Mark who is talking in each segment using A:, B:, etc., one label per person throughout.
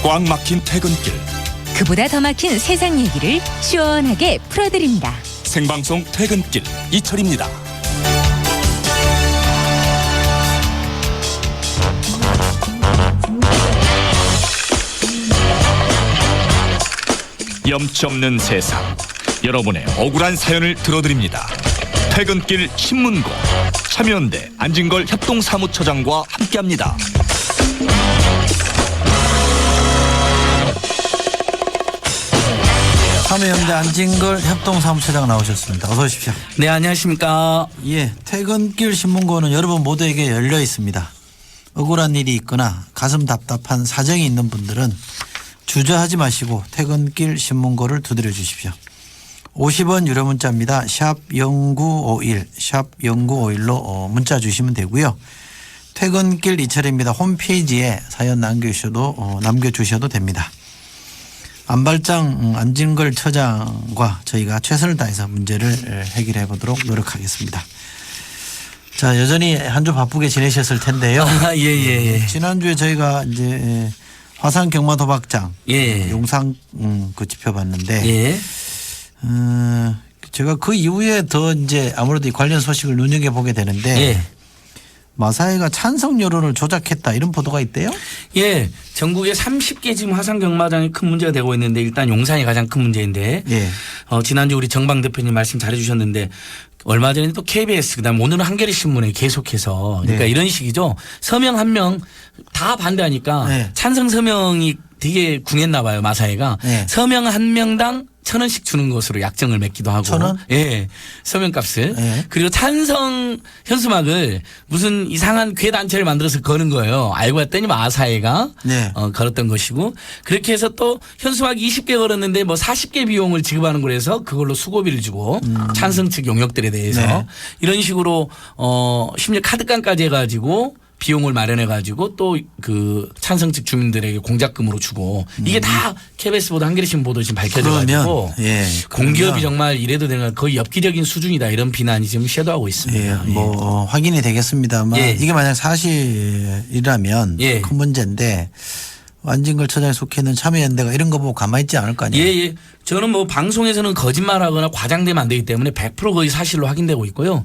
A: 꽉 막힌 퇴근길.
B: 그보다 더 막힌 세상 얘기를 시원하게 풀어드립니다.
A: 생방송 퇴근길 이철입니다. 염치 없는 세상, 여러분의 억울한 사연을 들어드립니다. 퇴근길 신문고, 참여연대 안진걸 협동사무처장과 함께합니다.
C: 참여연대 안진걸 협동사무처장 나오셨습니다. 어서 오십시오.
D: 네, 안녕하십니까.
C: 예, 퇴근길 신문고는 여러분 모두에게 열려 있습니다. 억울한 일이 있거나 가슴 답답한 사정이 있는 분들은 주저하지 마시고 퇴근길 신문고를 두드려 주십시오. 50원 유료 문자입니다. 샵 0951, 샵 0951로 문자 주시면 되고요. 퇴근길 이철입니다. 홈페이지에 사연 남겨주셔도 됩니다. 안발장 안진걸 처장과 저희가 최선을 다해서 문제를 해결해 보도록 노력하겠습니다. 자, 여전히 한 주 바쁘게 지내셨을 텐데요.
D: 예.
C: 지난주에 저희가 이제 화산 경마 도박장 용산 지펴봤는데
D: 예.
C: 제가 그 이후에 더 이제 아무래도 이 관련 소식을 눈여겨 보게 되는데
D: 예.
C: 마사회가 찬성 여론을 조작했다 이런 보도가 있대요.
D: 예. 전국에 30개 지금 화산 경마장이 큰 문제가 되고 있는데 일단 용산이 가장 큰 문제인데
C: 예.
D: 지난주 우리 정방 대표님 말씀 잘해 주셨는데 얼마 전에 또 KBS 그다음 오늘은 한겨레 신문에 계속해서 그러니까
C: 네.
D: 이런 식이죠. 서명 한 명 다 반대하니까
C: 네.
D: 찬성 서명이 되게 궁했나 봐요. 마사회가.
C: 네.
D: 서명 한 명당 1,000원씩 주는 것으로 약정을 맺기도 하고.
C: 1,000원?
D: 예. 서명값을.
C: 네.
D: 그리고 찬성 현수막을 무슨 이상한 괴 단체를 만들어서 거는 거예요. 알고 봤더니 마사회가
C: 네.
D: 걸었던 것이고 그렇게 해서 또 현수막 20개 걸었는데 뭐 40개 비용을 지급하는 거라서 그걸로 수고비를 주고 찬성 측 용역들에 대해서
C: 네.
D: 이런 식으로 심지어 카드깡까지 해가지고 비용을 마련해 가지고 또 그 찬성 측 주민들에게 공작금으로 주고 이게 다 KBS 보도 한겨레 신문 보도 지금 밝혀져 가지고 공기업이 정말 이래도 되나 거의 엽기적인 수준이다 이런 비난이 지금 쇄도하고 있습니다.
C: 예, 뭐 확인이 되겠습니다만
D: 예.
C: 이게 만약 사실이라면
D: 예.
C: 큰 문제인데 안진걸 처장에 속해 있는 참여연대가 이런 거 보고 가만히 있지 않을 거 아니에요.
D: 예. 저는 뭐 방송에서는 거짓말하거나 과장되면 안 되기 때문에 100% 거의 사실로 확인되고 있고요.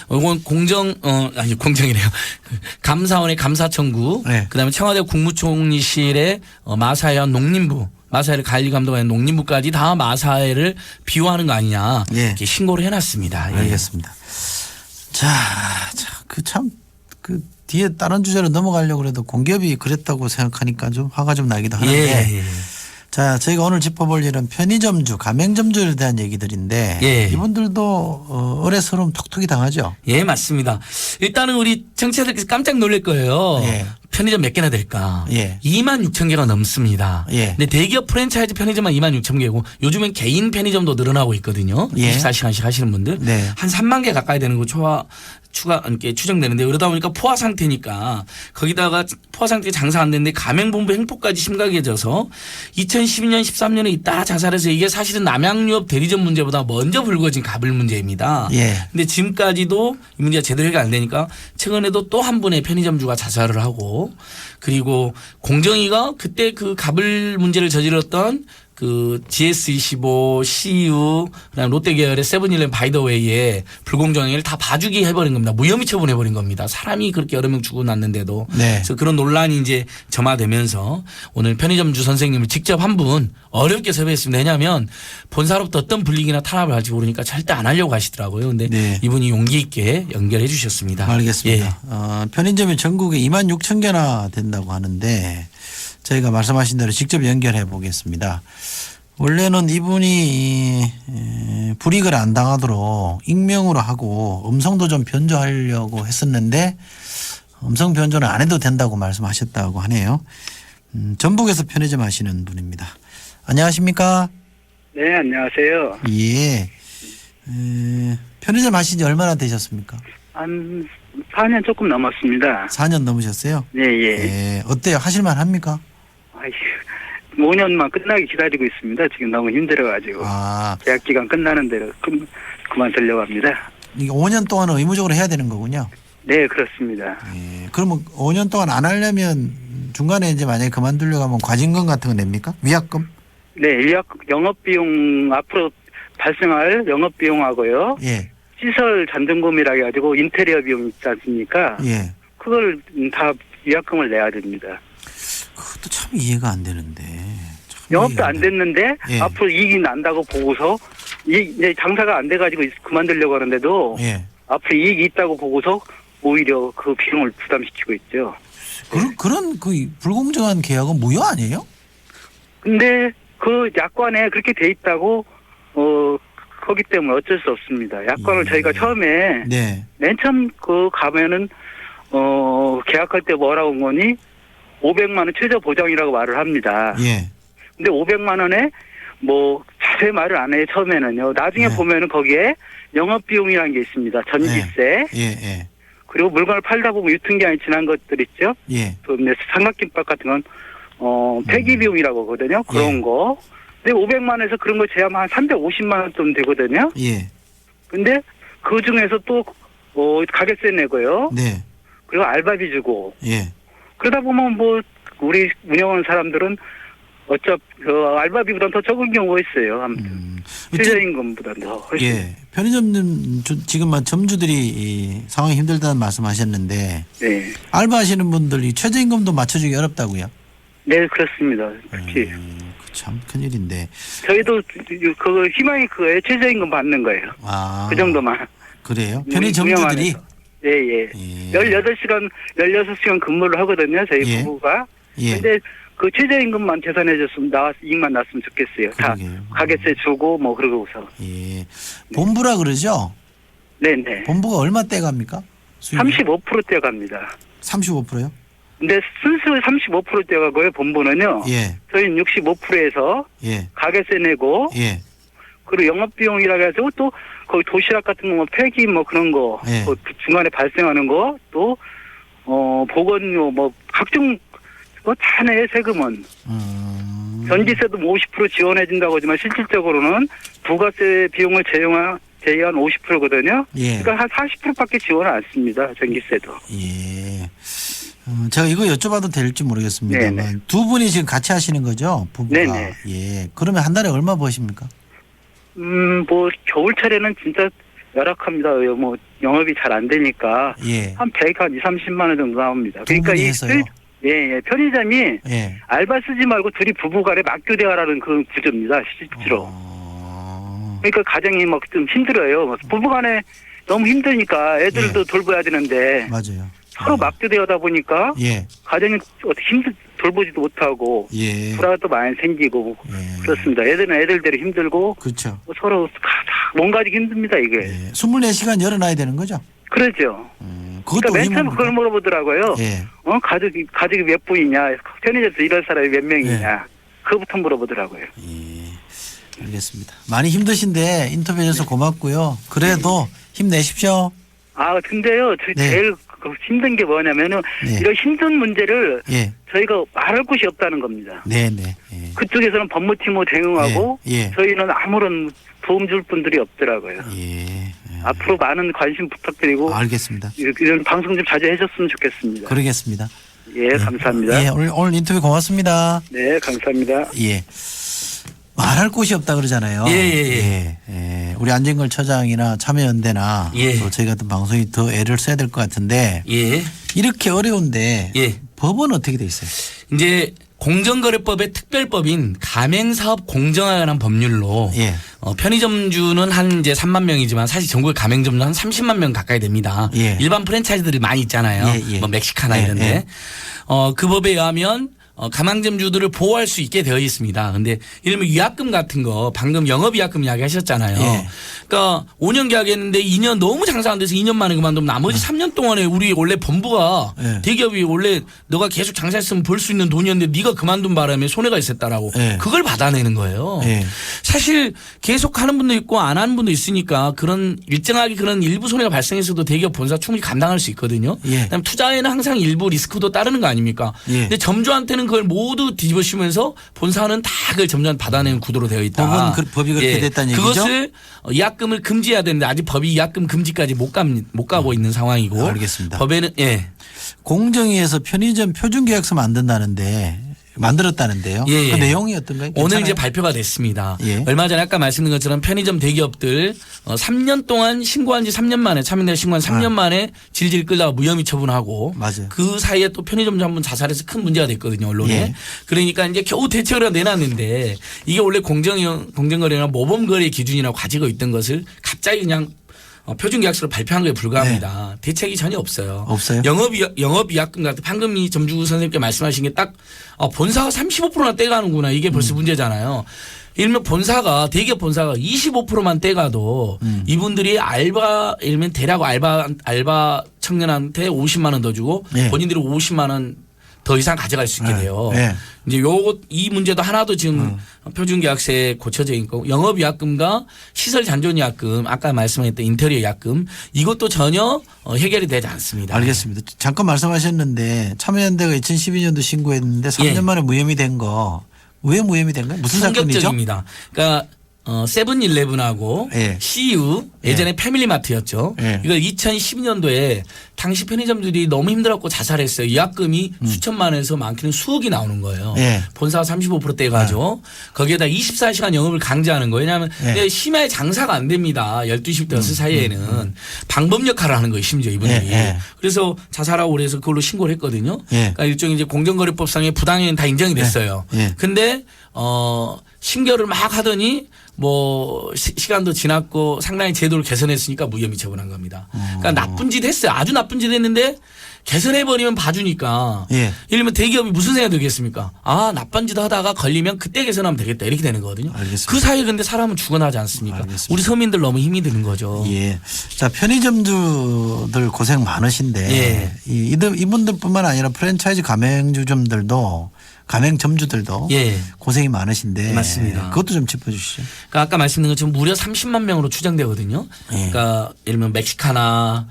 D: 이건 공정이래요. 감사원의 감사청구,
C: 네.
D: 그다음에 청와대 국무총리실의 마사회와 농림부, 마사회를 관리 감독하는 농림부까지 다 마사회를 비호하는 거 아니냐
C: 예.
D: 이렇게 신고를 해놨습니다. 예.
C: 알겠습니다. 그 뒤에 다른 주제로 넘어가려고 그래도 공기업이 그랬다고 생각하니까 좀 화가 좀 나기도 하는데.
D: 예.
C: 자, 저희가 오늘 짚어볼 일은 편의점주, 가맹점주에 대한 얘기들인데
D: 예.
C: 이분들도 어뢰스러움 톡톡히 당하죠.
D: 예, 맞습니다. 일단은 우리 청취자들께서 깜짝 놀랄 거예요.
C: 예.
D: 편의점 몇 개나 될까?
C: 예.
D: 26,000개가 넘습니다.
C: 예.
D: 근데 대기업 프랜차이즈 편의점만 26,000개고 요즘엔 개인 편의점도 늘어나고 있거든요.
C: 예.
D: 24시간씩 하시는 분들.
C: 네.
D: 한 3만 개 가까이 되는 거 추정되는데 그러다 보니까 포화 상태니까 거기다가 포화 상태에 장사 안 되는데 가맹본부 횡포까지 심각해져서 2012년 13년에 잇따라 자살해서 이게 사실은 남양유업 대리점 문제보다 먼저 불거진 가불 문제입니다.
C: 예.
D: 근데 지금까지도 이 문제가 제대로 해결 안 되니까 최근에도 또 한 분의 편의점주가 자살을 하고 그리고 공정위가 그때 그 가불 문제를 저질렀던 그 GS25, CU, 그다음 롯데 계열의 세븐일레븐 바이더웨이에 불공정행위를 다 봐주기 해버린 겁니다. 무혐의 처분해버린 겁니다. 사람이 그렇게 여러 명 죽어났는데도.
C: 네.
D: 그래서 그런 논란이 이제 점화되면서 오늘 편의점주 선생님을 직접 한 분 어렵게 섭외했습니다. 왜냐하면 본사로부터 어떤 불이익이나 탄압을 할지 모르니까 절대 안 하려고 하시더라고요. 근데
C: 네.
D: 이분이 용기 있게 연결해 주셨습니다.
C: 알겠습니다.
D: 예.
C: 편의점이 전국에 26,000개나 된다고 하는데 저희가 말씀하신 대로 직접 연결해 보겠습니다. 원래는 이분이 불이익을 안 당하도록 익명으로 하고 음성도 좀 변조하려고 했었는데 음성 변조는 안 해도 된다고 말씀하셨다고 하네요. 전북에서 편의점 하시는 분입니다. 안녕하십니까?
E: 네, 안녕하세요.
C: 예. 편의점 하신 지 얼마나 되셨습니까?
E: 한 4년 조금 넘었습니다.
C: 4년 넘으셨어요?
E: 네, 예.
C: 예. 어때요? 하실만 합니까?
E: 5년만 끝나기 기다리고 있습니다. 지금 너무 힘들어가지고.
C: 아,
E: 계약 기간 끝나는 대로 그만두려고 합니다.
C: 이게 5년 동안은 의무적으로 해야 되는 거군요.
E: 네, 그렇습니다.
C: 예. 그러면 5년 동안 안 하려면 중간에 이제 만약에 그만두려고 하면 과징금 같은 거 냅니까? 위약금?
E: 네, 영업비용 앞으로 발생할 영업비용하고요.
C: 예.
E: 시설 잔존금이라 해가지고 인테리어 비용 있지 않습니까?
C: 예.
E: 그걸 다 위약금을 내야 됩니다.
C: 그것도 참 이해가 안 되는데. 참
E: 영업도
C: 이해가
E: 안 됐는데
C: 예.
E: 앞으로 이익이 난다고 보고서 이제 장사가 안 돼가지고 그만두려고 하는데도
C: 예.
E: 앞으로 이익이 있다고 보고서 오히려 그 비용을 부담시키고 있죠.
C: 그런 그 불공정한 계약은 무효 아니에요?
E: 근데 그 약관에 그렇게 돼 있다고 거기 때문에 어쩔 수 없습니다. 약관을
C: 예.
E: 저희가 처음에
C: 네.
E: 맨 처음 그 가면은 계약할 때 뭐라고 한 거니 500만 원 최저 보장이라고 말을 합니다.
C: 예.
E: 근데 500만 원에 뭐 자세히 말을 안 해요. 처음에는요. 나중에
C: 네.
E: 보면은 거기에 영업비용이라는 게 있습니다. 전기세
C: 예. 예.
E: 그리고 물건을 팔다 보면 유통기한이 지난 것들 있죠.
C: 예.
E: 또 삼각김밥 같은 건 폐기비용이라고 하거든요. 그런
C: 예.
E: 거. 근데 500만 원에서 그런 거 제하면 한 350만 원 좀 되거든요.
C: 예.
E: 근데 그 중에서 또 가게세 내고요.
C: 네.
E: 그리고 알바비 주고.
C: 예.
E: 그러다 보면 뭐 우리 운영하는 사람들은 알바비보다 더 적은 경우가 있어요. 아무튼 최저임금보다 더 훨씬.
C: 예. 편의점 지금 점주들이 이 상황이 힘들다는 말씀하셨는데
E: 네.
C: 알바하시는 분들이 최저임금도 맞춰주기 어렵다고요?
E: 네, 그렇습니다. 특히
C: 참 큰일인데.
E: 저희도 그 희망이 그거예요. 최저임금 받는 거예요.
C: 아.
E: 그 정도만.
C: 그래요? 편의점주들이?
E: 예, 예.
C: 예.
E: 18시간, 16시간 근무를 하거든요. 저희
C: 예.
E: 부부가.
C: 예.
E: 근데 그 최저임금만 계산해줬으면 이익만 났으면 좋겠어요.
C: 그러게요.
E: 다 가게세 주고 뭐 그러고서.
C: 예. 본부라 그러죠?
E: 네네.
C: 본부가 얼마 떼갑니까?
E: 35%대 갑니다.
C: 35%요?
E: 근데 순수 35%대 가고요. 본부는요.
C: 예.
E: 저희는 65%에서
C: 예.
E: 가게세 내고
C: 예.
E: 그리고 영업비용이라 해가지고 또 거기 도시락 같은 거 뭐 폐기 뭐 그런 거
C: 예.
E: 또 중간에 발생하는 거 또 보건료 뭐 각종 뭐 다 내 세금은 전기세도 뭐 50% 지원해 준다고 하지만 실질적으로는 부가세 비용을 제외한 50%거든요.
C: 예.
E: 그러니까 한 40%밖에 지원을 안 씁니다. 전기세도.
C: 예. 제가 이거 여쭤봐도 될지 모르겠습니다만
E: 네네.
C: 두 분이 지금 같이 하시는 거죠? 부부가.
E: 네네.
C: 예. 그러면 한 달에 얼마 버십니까?
E: 뭐 겨울철에는 진짜 열악합니다. 뭐 영업이 잘 안 되니까
C: 예.
E: 한 2, 30만 원 정도 나옵니다.
C: 두
E: 그러니까
C: 분이 해서요?
E: 예, 편의점이
C: 예.
E: 알바 쓰지 말고 둘이 부부간에 맞교대하라는 그런 구조입니다. 실제로. 그러니까 가정이 막 좀 힘들어요. 부부간에 너무 힘드니까 애들도
C: 예.
E: 돌봐야 되는데
C: 맞아요.
E: 서로 맞교대하다 보니까
C: 예.
E: 가정이 어떻게 돌보지도 못하고
C: 예.
E: 불화가 또 많이 생기고
C: 예.
E: 그렇습니다. 애들은 애들대로 힘들고
C: 그렇죠.
E: 뭐 서로 몸가지기 힘듭니다. 이게.
C: 예. 24시간 열어놔야 되는 거죠?
E: 그러죠.
C: 그것도
E: 그러니까 맨 처음
C: 의무입니까?
E: 그걸 물어보더라고요.
C: 예.
E: 가족이 몇 분이냐, 편의점에서 일할 사람이 몇 명이냐, 그거부터 물어보더라고요.
C: 예. 알겠습니다. 많이 힘드신데 인터뷰해줘서 고맙고요. 그래도 힘내십시오.
E: 아, 근데요,
C: 네.
E: 제일 힘든 게 뭐냐면은
C: 네.
E: 이런 힘든 문제를
C: 예.
E: 저희가 말할 곳이 없다는 겁니다.
C: 네네. 예.
E: 그쪽에서는 법무팀으로 대응하고
C: 예. 예.
E: 저희는 아무런 도움 줄 분들이 없더라고요.
C: 예.
E: 앞으로 많은 관심 부탁드리고
C: 알겠습니다.
E: 이런 방송 좀 자주 해줬으면 좋겠습니다.
C: 그러겠습니다.
E: 예, 감사합니다.
C: 예, 오늘 인터뷰 고맙습니다.
E: 네, 감사합니다.
C: 예. 말할 곳이 없다 그러잖아요.
D: 예.
C: 예. 우리 안진걸 처장이나 참여연대나
D: 예.
C: 또 저희 같은 방송이 더 애를 써야 될 것 같은데
D: 예.
C: 이렇게 어려운데
D: 예.
C: 법은 어떻게 돼 있어요?
D: 이제 공정거래법의 특별법인 가맹사업 공정화에 관한 법률로
C: 예.
D: 편의점주는 한 이제 3만 명이지만 사실 전국의 가맹점주는 한 30만 명 가까이 됩니다.
C: 예.
D: 일반 프랜차이즈들이 많이 있잖아요.
C: 예.
D: 뭐 멕시카나
C: 예.
D: 이런데.
C: 예.
D: 그 법에 의하면 가맹점주들을 보호할 수 있게 되어 있습니다. 근데 이러면 위약금 같은 거 방금 영업위약금 이야기 하셨잖아요.
C: 예.
D: 그러니까 5년 계약했는데 2년 너무 장사 안 돼서 2년 만에 그만두면 나머지 3년 동안에 우리 원래 본부가
C: 예.
D: 대기업이 원래 너가 계속 장사했으면 벌 수 있는 돈이었는데 네가 그만둔 바람에 손해가 있었다라고
C: 예.
D: 그걸 받아내는 거예요.
C: 예.
D: 사실 계속 하는 분도 있고 안 하는 분도 있으니까 그런 일정하게 그런 일부 손해가 발생했어도 대기업 본사 충분히 감당할 수 있거든요.
C: 예.
D: 그다음에 투자에는 항상 일부 리스크도 따르는 거 아닙니까?
C: 예.
D: 근데 점주한테는 법원은 그걸 모두 뒤집어씌우면서 본사는 다 그걸 점점 받아내는 구도로 되어 있다.
C: 법이 그렇게 됐다는 얘기죠?
D: 그것을 위약금을 금지해야 되는데 아직 법이 위약금 금지까지 못 가고 있는 상황이고.
C: 알겠습니다.
D: 법에는
C: 공정위에서 편의점 표준계약서 만들었다는데요.
D: 예, 예.
C: 그 내용이 어떤가요?
D: 오늘
C: 괜찮아요?
D: 이제 발표가 됐습니다.
C: 예.
D: 얼마 전에 아까 말씀드린 것처럼 편의점 대기업들 3년 동안 신고한 지 3년 만에 참여연대가 신고한 3년 만에 질질 끌다가 무혐의 처분하고
C: 맞아요.
D: 그 사이에 또 편의점주 한 분 자살해서 큰 문제가 됐거든요. 언론에.
C: 예.
D: 그러니까 이제 겨우 대책을 내놨는데 이게 원래 공정거래나 모범거래 기준이라고 가지고 있던 것을 갑자기 그냥 표준계약서를 발표한 거에 불과합니다. 대책이 전혀 없어요.
C: 없어요?
D: 영업위약금 같은 방금 이 점주 선생님께 말씀하신 게 딱 본사가 35%나 떼가는구나. 이게 벌써 문제잖아요. 일면 본사가 대기업 본사가 25%만 떼가도 이분들이 일면 대라고 알바 청년한테 50만 원 더 주고
C: 네.
D: 본인들이 50만 원 더 이상 가져갈 수 있게 돼요.
C: 네.
D: 이제 이 문제도 하나도 지금 표준계약서에 고쳐져 있고 영업위약금과 시설잔존위약금 아까 말씀하셨던 인테리어 위약금 이것도 전혀 해결이 되지 않습니다.
C: 알겠습니다. 잠깐 말씀하셨는데 참여연대가 2012년도 신고했는데 3년
D: 예.
C: 만에 무혐의 된 거. 왜 무혐의 된 거예요? 무슨 사건이죠?
D: 충격적입니다. 그러니까 세븐일레븐하고
C: 예.
D: CU 예전에 패밀리마트였죠.
C: 예.
D: 이걸 2012년도에 당시 편의점들이 너무 힘들었고 자살했어요. 위약금이 수천만에서 많게는 수억이 나오는 거예요.
C: 예.
D: 본사가 35%대 가죠. 거기에다 24시간 영업을 강제하는 거예요. 왜냐하면
C: 예.
D: 심야에 장사가 안 됩니다. 12시부터 6시 사이에는 방법 역할을 하는 거예요. 심지어 이분들이.
C: 예.
D: 그래서 자살하고 그래서 그걸로 신고를 했거든요.
C: 예.
D: 그러니까 일종의 이제 공정거래법상의 부당행위는 다 인정이 됐어요.
C: 예.
D: 근데 심결을 막 하더니 시간도 지났고 상당히 제도를 개선했으니까 무혐의 처분한 겁니다. 그러니까 나쁜 짓 했어요. 아주 나쁜 짓 했는데 개선해버리면 봐주니까.
C: 예.
D: 예를 들면 대기업이 무슨 생각이 들겠습니까? 나쁜 짓 하다가 걸리면 그때 개선하면 되겠다. 이렇게 되는 거거든요.
C: 알겠습니다.
D: 그 사이에 근데 사람은 죽어나지 않습니까?
C: 알겠습니다.
D: 우리 서민들 너무 힘이 드는 거죠.
C: 예. 자, 편의점주들 고생 많으신데
D: 예.
C: 이분들뿐만 아니라 프랜차이즈 가맹점주들도
D: 예.
C: 고생이 많으신데
D: 맞습니다.
C: 그것도 좀 짚어주시죠.
D: 그러니까 아까 말씀드린 것처럼 무려 30만 명으로 추정되거든요.
C: 예.
D: 그러니까 예를 들면 멕시카나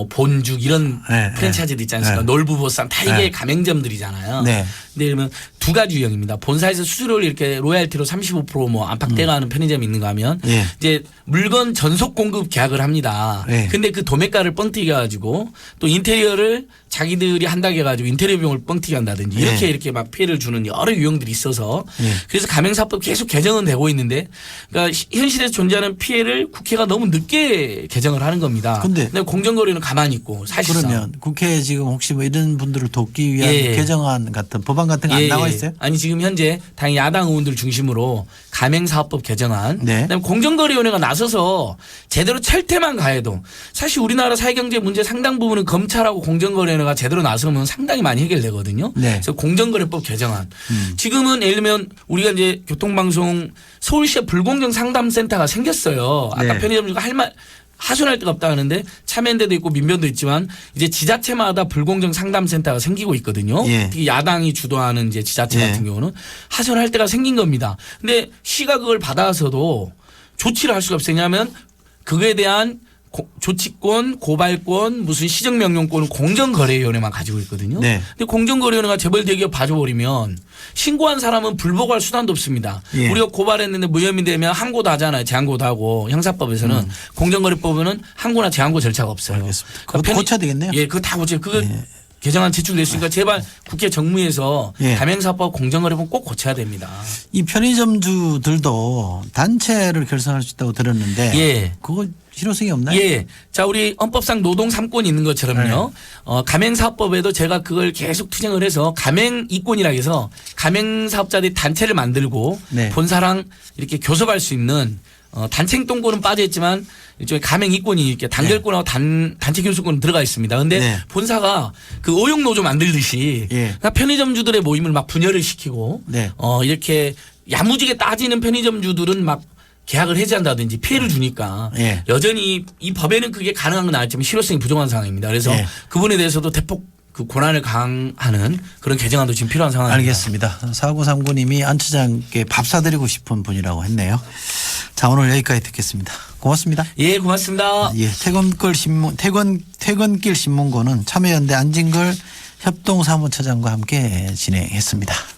D: 본죽 이런
C: 네,
D: 프랜차이즈도 있지 않습니까?
C: 네.
D: 놀부보쌈 다 이게
C: 네.
D: 가맹점들이잖아요.
C: 네.
D: 근데 예를 들면 두 가지 유형입니다. 본사에서 수수료를 이렇게 로얄티로 35% 안팎 떼가는 편의점이 있는가 하면
C: 예.
D: 이제 물건 전속 공급 계약을 합니다.
C: 예.
D: 근데 그 도매가를 뻥튀기 해가지고 또 인테리어를 자기들이 한다고 해가지고 인테리어 비용을 뻥튀기 한다든지
C: 예.
D: 이렇게 막 피해를 주는 여러 유형들이 있어서
C: 예.
D: 그래서 가맹사법 계속 개정은 되고 있는데 그러니까 현실에서 존재하는 피해를 국회가 너무 늦게 개정을 하는 겁니다.
C: 근데
D: 공정거래는 가만히 있고 사실상.
C: 그러면 국회에 지금 혹시 이런 분들을 돕기 위한
D: 예.
C: 개정안 같은 법안 같은 거 안 나와 있어요?
D: 아니 지금 현재 당연히 야당 의원들 중심으로 가맹사업법 개정안
C: 네.
D: 그다음에 공정거래위원회가 나서서 제대로 철퇴만 가해도 사실 우리나라 사회경제 문제 상당 부분은 검찰하고 공정거래위원회가 제대로 나서면 상당히 많이 해결되거든요.
C: 네.
D: 그래서 공정거래법 개정안 지금은 예를 들면 우리가 이제 교통방송 서울시에 불공정 상담센터가 생겼어요. 아까
C: 네.
D: 편의점주가 하소연할 데가 없다 하는데 참여연대도 있고 민변도 있지만 이제 지자체마다 불공정 상담센터가 생기고 있거든요.
C: 예.
D: 특히 야당이 주도하는 이제 지자체
C: 예.
D: 같은 경우는 하소연할 때가 생긴 겁니다. 근데 시가 그걸 받아서도 조치를 할 수가 없어요. 왜냐하면 그거에 대한 조치권, 고발권, 무슨 시정명령권은 공정거래위원회만 가지고 있거든요.
C: 네.
D: 근데 공정거래위원회가 재벌 대기업 봐줘버리면 신고한 사람은 불복할 수단도 없습니다.
C: 예.
D: 우리가 고발했는데 무혐의 되면 항고도 하잖아요. 제한고도 하고 형사법에서는 공정거래법에는 항고나 제한고 절차가 없어요.
C: 알겠습니다. 그거 고쳐야 되겠네요.
D: 예, 그거 다 고쳐요. 그거 개정안 제출됐으니까 제발 국회 정무에서
C: 예.
D: 가맹사법 공정거래법 꼭 고쳐야 됩니다.
C: 이 편의점주들도 단체를 결성할 수 있다고 들었는데
D: 예.
C: 그거 실효성이 없나요?
D: 예. 자, 우리 헌법상 노동 3권이 있는 것처럼요. 가맹사업법에도 제가 그걸 계속 투쟁을 해서 가맹이권이라 해서 가맹사업자들이 단체를 만들고
C: 네.
D: 본사랑 이렇게 교섭할 수 있는 단체 행동권은 빠져있지만 일종의 가맹이권이 이렇게 단결권하고 단체 교섭권은 들어가 있습니다. 근데
C: 네.
D: 본사가 그 오용노조 만들듯이
C: 예.
D: 그러니까 편의점주들의 모임을 막 분열을 시키고
C: 네.
D: 이렇게 야무지게 따지는 편의점주들은 막 계약을 해지한다든지 피해를 주니까
C: 예.
D: 여전히 이 법에는 그게 가능한 건 알지만 실효성이 부족한 상황입니다. 그래서
C: 예.
D: 그분에 대해서도 대폭 그 권한을 강화하는 그런 개정안도 지금 필요한 상황입니다.
C: 알겠습니다. 4939님이 안 처장께 밥 사드리고 싶은 분이라고 했네요. 자, 오늘 여기까지 듣겠습니다. 고맙습니다.
D: 예, 고맙습니다.
C: 예, 퇴근길 신문고는 참여연대 안진걸 협동사무처장과 함께 진행했습니다.